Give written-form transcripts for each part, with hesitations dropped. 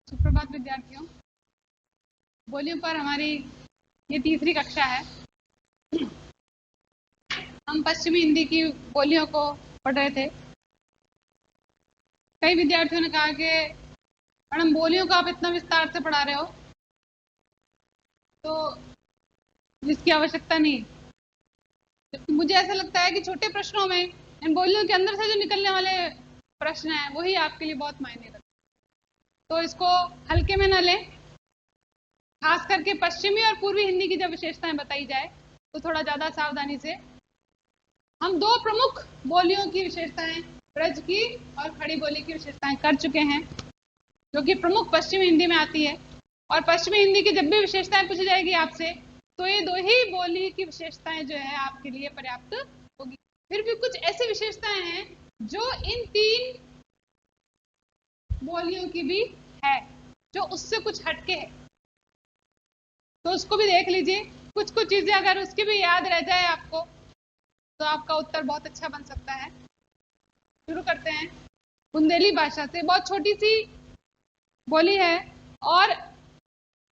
सुप्रभात विद्यार्थियों। बोलियों पर हमारी ये तीसरी कक्षा है। हम पश्चिमी हिंदी की बोलियों को पढ़ रहे थे। कई विद्यार्थियों ने कहा कि मैडम बोलियों को आप इतना विस्तार से पढ़ा रहे हो तो इसकी आवश्यकता नहीं। तो मुझे ऐसा लगता है कि छोटे प्रश्नों में इन बोलियों के अंदर से जो निकलने वाले प्रश्न हैं वही आपके लिए बहुत मायने रखते हैं। तो इसको हल्के में न लें। खास करके पश्चिमी और पूर्वी हिंदी की जब विशेषताएं बताई जाए तो थोड़ा ज़्यादा सावधानी से। हम दो प्रमुख बोलियों की विशेषताएं, ब्रज की और खड़ी बोली की विशेषताएं कर चुके हैं, जो कि प्रमुख पश्चिमी हिंदी में आती है। और पश्चिमी हिंदी की जब भी विशेषताएं पूछी जाएगी आपसे तो ये दो ही बोली की विशेषताएं जो है आपके लिए पर्याप्त होगी। फिर भी कुछ ऐसी विशेषताएं हैं जो इन तीन बोलियों की भी है, जो उससे कुछ हटके है, तो उसको भी देख लीजिए। कुछ कुछ चीजें अगर उसकी भी याद रह जाए आपको तो आपका उत्तर बहुत अच्छा बन सकता है। शुरू करते हैं बुंदेली भाषा से। बहुत छोटी सी बोली है और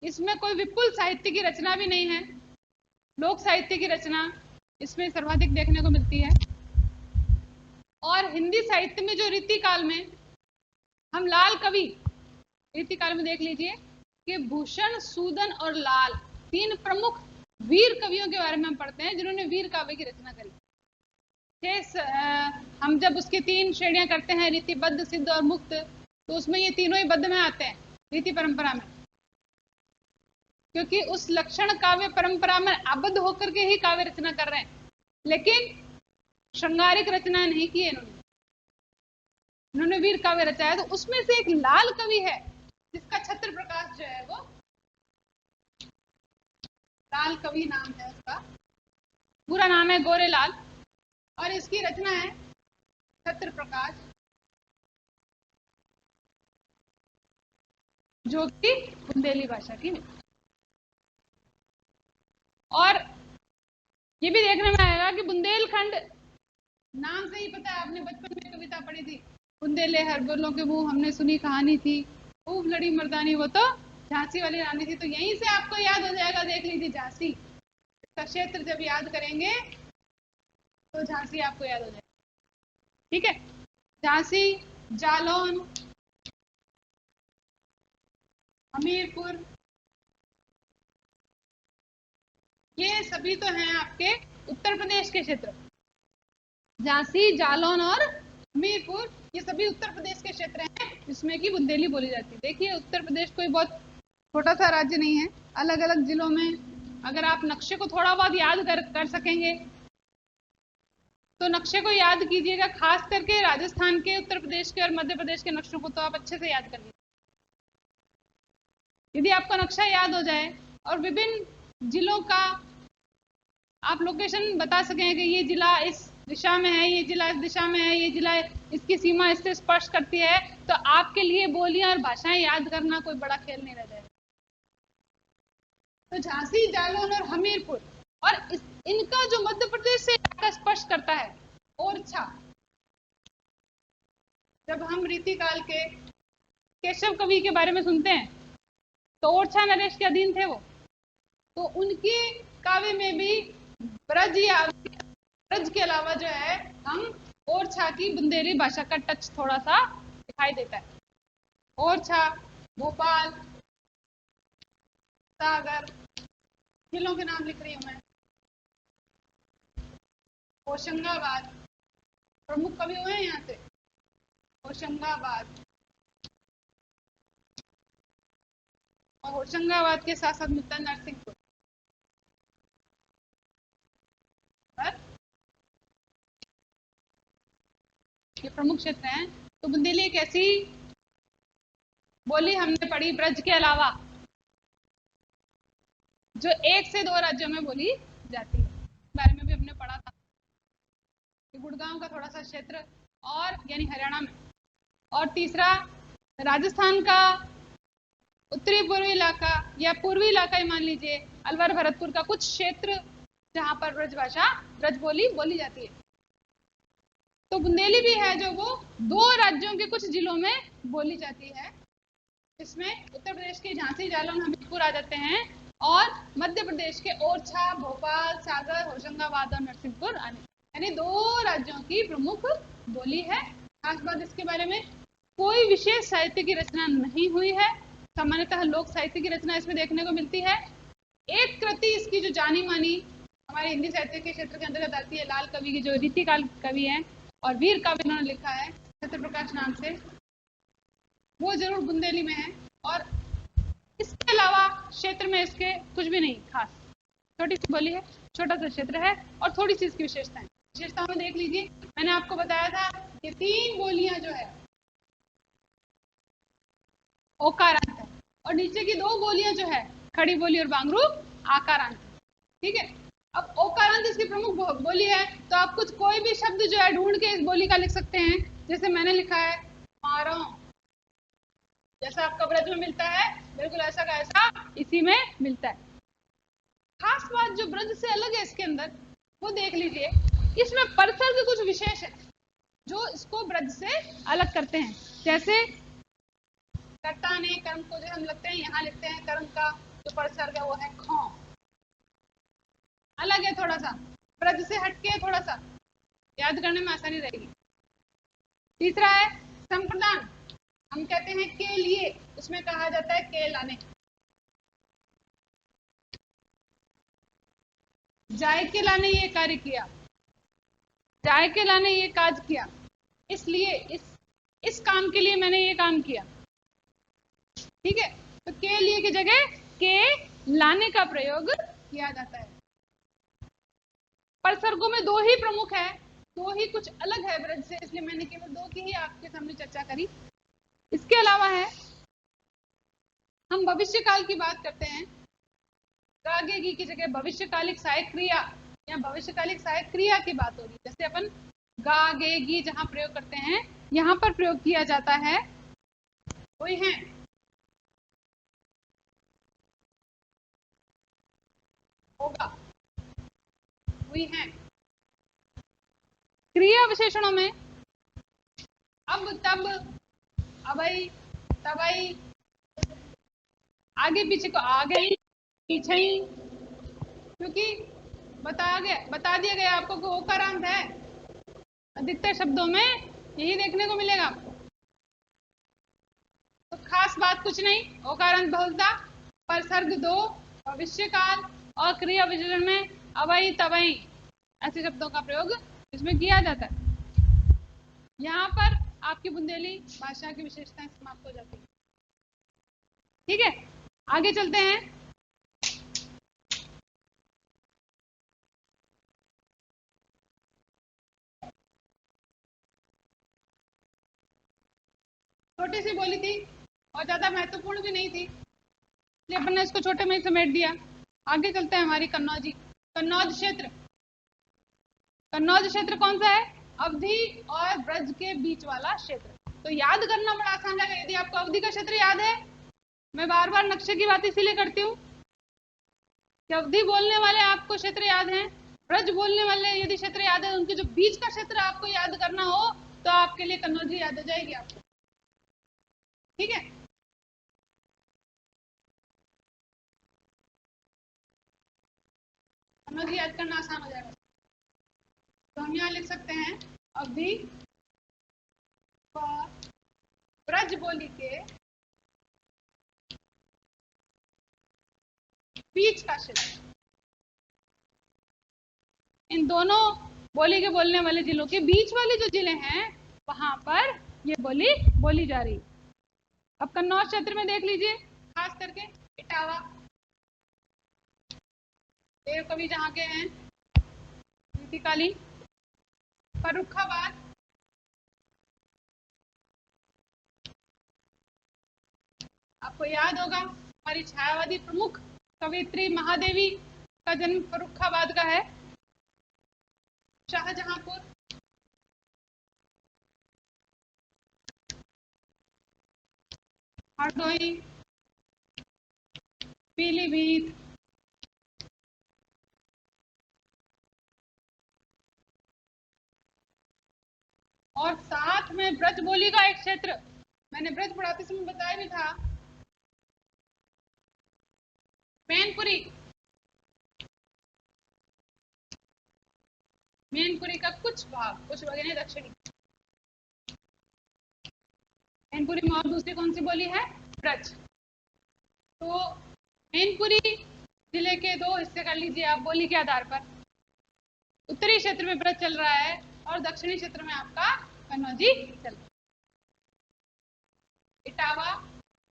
इसमें कोई विपुल साहित्य की रचना भी नहीं है। लोक साहित्य की रचना इसमें सर्वाधिक देखने को मिलती है। और हिंदी साहित्य में जो रीतिकाल में हम लाल कवि, रीतिकाल में देख लीजिए कि भूषण, सूदन और लाल तीन प्रमुख वीर कवियों के बारे में हम पढ़ते हैं जिन्होंने वीर काव्य की रचना करी। हम जब उसकी तीन श्रेणियां करते हैं, रीतिबद्ध, सिद्ध और मुक्त, तो उसमें ये तीनों ही बद्ध में आते हैं रीति परंपरा में, क्योंकि उस लक्षण काव्य परंपरा में आबद्ध होकर के ही काव्य रचना कर रहे हैं। लेकिन श्रृंगारिक रचना नहीं की है इन्होंने वीर काव्य रचाया। तो उसमें से एक लाल कवि है जिसका छत्र प्रकाश जो है वो लाल कवि नाम है उसका, पूरा नाम है गोरेलाल, और इसकी रचना है छत्र प्रकाश, जो कि बुंदेली भाषा की है। और ये भी देखने में आएगा कि बुंदेलखंड नाम से ही पता है, आपने बचपन में कविता पढ़ी थी, बुंदेले हर बोलों के मुंह हमने सुनी कहानी थी, खूब लड़ी मर्दानी, वो तो झांसी वाली रानी थी। तो यहीं से आपको याद हो जाएगा, देख लीजिए झांसी का क्षेत्र जब याद करेंगे तो झांसी आपको याद हो जाएगा। ठीक है, झांसी, जालौन, हमीरपुर, ये सभी तो हैं आपके उत्तर प्रदेश के क्षेत्र। झांसी, जालौन और हमीरपुर ये सभी उत्तर प्रदेश के क्षेत्र हैं जिसमें कि बुंदेली बोली जाती है। देखिए, उत्तर प्रदेश कोई बहुत छोटा सा राज्य नहीं है। अलग अलग जिलों में अगर आप नक्शे को थोड़ा बहुत याद कर सकेंगे तो नक्शे को याद कीजिएगा। खास करके राजस्थान के, उत्तर प्रदेश के और मध्य प्रदेश के नक्शों को तो आप अच्छे से याद कर लीजिए। यदि आपका नक्शा याद हो जाए और विभिन्न जिलों का आप लोकेशन बता सकें कि ये जिला इस दिशा में है, ये जिला इस दिशा में है, ये जिला इसकी सीमा इससे स्पर्श करती है, तो आपके लिए बोलियां और भाषाएं याद करना कोई बड़ा खेल नहीं रह जाएगा। तो झांसी, जालौन और हमीरपुर, और इनका जो मध्य प्रदेश से इलाका स्पर्श करता है, ओरछा, जब हम रीतिकाल के केशव कवि के बारे में सुनते हैं तो ओरछा नरेश के अधीन थे वो, तो उनके काव्य में भी ब्रज या ब्रज के अलावा जो है हम ओरछा की बुंदेली भाषा का टच थोड़ा सा दिखाई देता है। ओरछा, भोपाल, सागर, जिलों के नाम लिख रही हूं मैं। होशंगाबाद, प्रमुख कवि हुए हैं यहाँ से, होशंगाबाद, और होशंगाबाद के साथ साथ मिलता है नरसिंहपुर। ये प्रमुख क्षेत्र हैं। तो बुंदेली एक ऐसी बोली हमने पढ़ी ब्रज के अलावा जो 1 से 2 राज्यों में बोली जाती है। इस बारे में भी हमने पढ़ा था कि गुड़गांव का थोड़ा सा क्षेत्र और यानी हरियाणा में, और तीसरा राजस्थान का उत्तरी पूर्वी इलाका या पूर्वी इलाका ही मान लीजिए, अलवर भरतपुर का कुछ क्षेत्र जहां पर ब्रज भाषा, ब्रज बोली बोली जाती है। तो बुंदेली भी है जो वो 2 राज्यों के कुछ जिलों में बोली जाती है। इसमें उत्तर प्रदेश के झांसी, जालौन, हमीरपुर आ जाते हैं और मध्य प्रदेश के ओरछा, भोपाल, सागर, होशंगाबाद और नरसिंहपुर आने, यानी 2 राज्यों की प्रमुख बोली है। खास बात इसके बारे में, कोई विशेष साहित्य की रचना नहीं हुई है, सामान्यतः लोक साहित्य की रचना इसमें देखने को मिलती है। एक कृति इसकी जो जानी मानी हमारे हिंदी साहित्य के क्षेत्र के अंतर्गत आती है, लाल कवि की जो रीतिकाल कवि है और वीर काव्य इन्होंने लिखा है छत्र प्रकाश नाम से, वो जरूर बुंदेली में है। और इसके अलावा क्षेत्र में इसके कुछ भी नहीं खास, छोटी सी बोली है, छोटा सा क्षेत्र है और थोड़ी सी इसकी विशेषताओं में देख लीजिए। मैंने आपको बताया था कि 3 बोलियां जो है ओकारांत है और नीचे की 2 बोलियां जो है खड़ी बोली और बांगरू आकारांत है। ठीक है, अब ओकारांत इसकी प्रमुख बोली है, तो आप कुछ कोई भी शब्द जो है ढूंढ के इस बोली का लिख सकते हैं। जैसे मैंने लिखा है मारो, जैसा आपका ब्रज में मिलता है बिल्कुल ऐसा का ऐसा इसी में मिलता है। खास बात जो ब्रज से अलग है इसके अंदर वो देख लीजिए, इसमें परसर्ग कुछ विशेष है जो इसको ब्रज से अलग करते हैं। जैसे कर्ता ने कर्म को जो हम लिखते हैं, यहाँ लिखते हैं कर्म का जो परसर्ग है वो है खौ, अलग है थोड़ा सा, ब्रज से हटके है थोड़ा सा, याद करने में आसानी रहेगी। तीसरा है संप्रदान, हम कहते हैं के लिए, उसमें कहा जाता है के लाने। जाय के लाने ये कार्य किया, जाय के लाने ये काज किया, इसलिए इस काम के लिए मैंने ये काम किया। ठीक है, तो के लिए की जगह के लाने का प्रयोग किया जाता है। परसर्गों में 2 ही प्रमुख है, 2 ही कुछ अलग है ब्रज से, इसलिए मैंने केवल 2 की ही आपके सामने चर्चा करी। इसके अलावा है, हम भविष्य काल की बात करते हैं, गागेगी की जगह भविष्यकालिक सहायक क्रिया या भविष्यकालिक सहायक क्रिया की बात होगी। जैसे अपन गागेगी जहां प्रयोग करते हैं, यहां पर प्रयोग किया जाता है हुई है, होगा, हुई है। क्रिया विशेषणों में अब, तब, अबई, तबई, आगे पीछे को आ गई, पीछे ही, क्योंकि बता दिया गया आपको कि ओकारांत है, अधिकतर शब्दों में यही देखने को मिलेगा आपको। तो खास बात कुछ नहीं, ओकारांत बहुलता, परसर्ग 2, भविष्यकाल और क्रिया विशेषण में अवई तवई ऐसे शब्दों का प्रयोग इसमें किया जाता है। यहाँ पर आपकी बुंदेली भाषा की विशेषताएं समाप्त हो जाती है। ठीक है, आगे चलते हैं। छोटी सी बोली थी और ज्यादा महत्वपूर्ण भी नहीं थी, इसलिए अपन ने इसको छोटे में ही समेट दिया। आगे चलते हैं हमारी कन्नौजी, कन्नौज क्षेत्र। कन्नौज क्षेत्र कौन सा है? अवधि और ब्रज के बीच वाला क्षेत्र। तो याद करना बड़ा आसान है, यदि आपको अवधि का क्षेत्र याद है, मैं बार बार नक्शे की बात इसीलिए करती हूँ कि अवधि बोलने वाले आपको क्षेत्र याद हैं, ब्रज बोलने वाले यदि क्षेत्र याद है, उनके जो बीच का क्षेत्र आपको याद करना हो तो आपके लिए कन्नौजी याद हो जाएगी आपको। ठीक है, कन्नौजी याद करना आसान हो जाएगा। तो हम यहाँ लिख सकते हैं अवधि और ब्रज बोली के बीच का क्षेत्र, इन दोनों बोली के बोलने वाले जिलों के बीच वाले जो जिले हैं वहां पर ये बोली बोली जा रही। अब कन्नौज क्षेत्र में देख लीजिए, खास करके इटावा, देव कवि जहाँ के हैं, रीतिकालीन, फर्रुखाबाद, आपको याद होगा हमारी छायावादी प्रमुख कवित्री महादेवी का जन्म फर्रुखाबाद का है, शाहजहांपुर, हरदोई, पीलीभीत, और साथ में ब्रज बोली का एक क्षेत्र, मैंने ब्रज पढ़ाते समय बताया भी था मैनपुरी, मैनपुरी का कुछ भाग यानी दक्षिणी। मैनपुरी में और दूसरी कौन सी बोली है? ब्रज। तो मैनपुरी जिले के दो हिस्से कर लीजिए आप बोली के आधार पर। उत्तरी क्षेत्र में ब्रज चल रहा है और दक्षिणी क्षेत्र में आपका कन्नौजी चल रहा है। इटावा,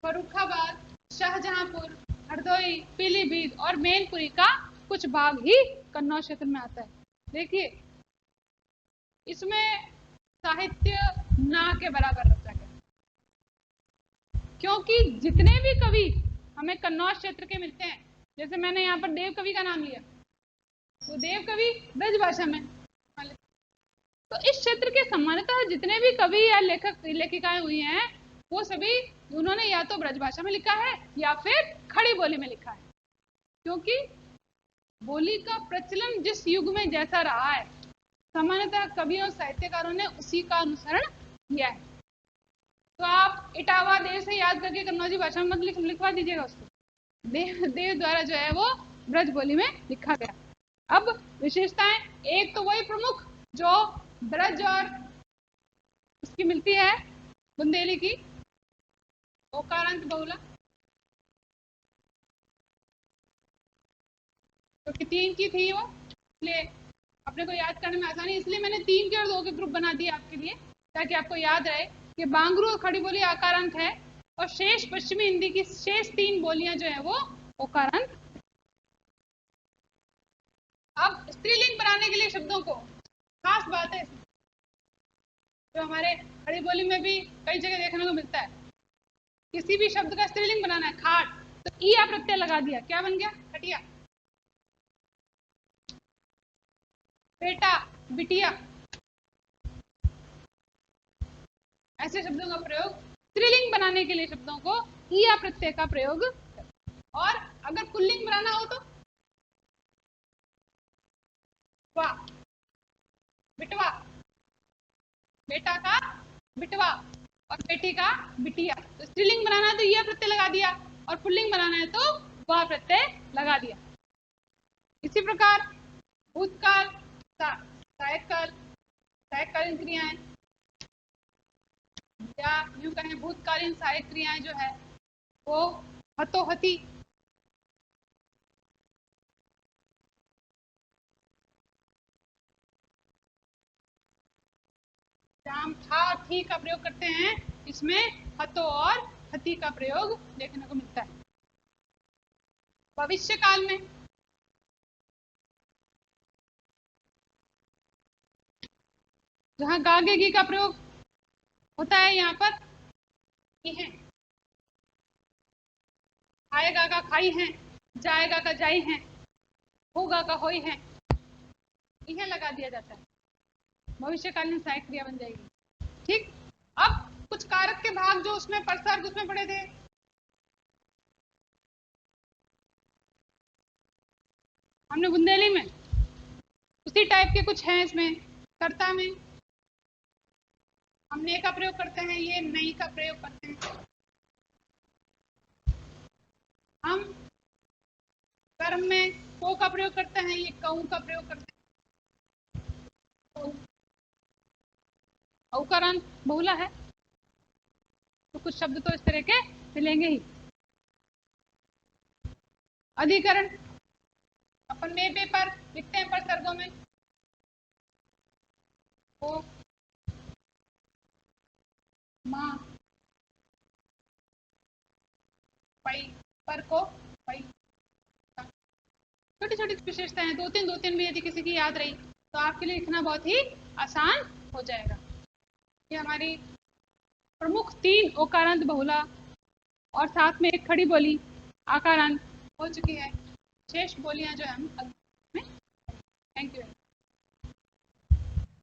फर्रुखाबाद, शाहजहांपुर, हरदोई, पीलीभीत और मैनपुरी का कुछ भाग ही कन्नौज क्षेत्र में आता है। देखिए इसमें साहित्य ना के बराबर रखा गया, क्योंकि जितने भी कवि हमें कन्नौज क्षेत्र के मिलते हैं, जैसे मैंने यहाँ पर देव कवि का नाम लिया, तो देव कवि ब्रज भाषा में। तो इस क्षेत्र के सामान्यतः जितने भी कवि या लेखक लेखिकाएं हुई हैं, वो सभी उन्होंने या तो ब्रज भाषा में लिखा है या फिर खड़ी बोली में लिखा है, क्योंकि बोली का प्रचलन जिस युग में जैसा रहा है, सामान्यतः कवियों और साहित्यकारों ने उसी का अनुसरण किया है। तो आप इटावा देव से याद करके कन्नौजी भाषा में मत लिखवा दीजिएगा उसको, देव द्वारा जो है वो ब्रज बोली में लिखा गया। अब विशेषताएं, एक तो वही प्रमुख जो ब्रज और उसकी मिलती है बुंदेली की, ओकारांत बहुला, तो तीन की थी वो, इसलिए अपने को याद करने में आसानी, इसलिए मैंने 3 के और 2 के ग्रुप बना दिए आपके लिए, ताकि आपको याद रहे कि बांगरू और खड़ी बोली आकारांत है और शेष पश्चिमी हिंदी की शेष 3 बोलियां जो है वो ओकारांत। अब स्त्रीलिंग बनाने के लिए शब्दों को खास बात है इसमें, जो हमारे खड़ी बोली में भी कई जगह देखने को मिलता है, किसी भी शब्द का स्त्रीलिंग बनाना है, खाट, तो ईया प्रत्यय लगा दिया, क्या बन गया? खटिया। बेटा, बिटिया, ऐसे शब्दों का प्रयोग स्त्रीलिंग बनाने के लिए शब्दों को ईया प्रत्यय का प्रयोग। और अगर पुल्लिंग बनाना हो तो वा, बिटवा, बेटा का बिटवा और बेटी का बिटिया। तो स्त्रीलिंग बनाना है तो ईया प्रत्यय लगा दिया, और पुल्लिंग बनाना है तो वा प्रत्यय लगा दिया। इसी प्रकार भूतकाल, सहायककालीन क्रियाएं, या यूं कहें भूतकालीन सहायक क्रियाएं जो है वो हतोहति, हम था थी का प्रयोग करते हैं, इसमें हतो और हति का प्रयोग देखने को मिलता है। भविष्य काल में जहां गागेगी का प्रयोग होता है, यहाँ पर है, आएगा का खाई है, जाएगा का जाई है, होगा का होई है, यह लगा दिया जाता है, भविष्यकालीन सहायक क्रिया बन जाएगी। ठीक, अब कुछ कारक के भाग जो उसमें परसर्ग उसमें पड़े थे, हमने बुंदेली में उसी टाइप के कुछ हैं, इसमें कर्ता में हम ने का प्रयोग करते हैं, ये नहीं का प्रयोग करते हैं। हम कर्म में को का प्रयोग करते हैं, ये कऊ का प्रयोग करते हैं। औकारांत बहुला है तो कुछ शब्द तो इस तरह के मिलेंगे ही। अधिकरण अपन में पेपर लिखते हैं परसर्गों में, को, मां, पई, पर को पई। छोटी छोटी विशेषताएं, दो तीन भी यदि किसी की याद रही तो आपके लिए लिखना बहुत ही आसान हो जाएगा। ये हमारी प्रमुख 3 ओकारांत बहुला और साथ में एक खड़ी बोली आकारांत हो चुकी है। शेष बोलियां जो है हम अगले में। Thank you.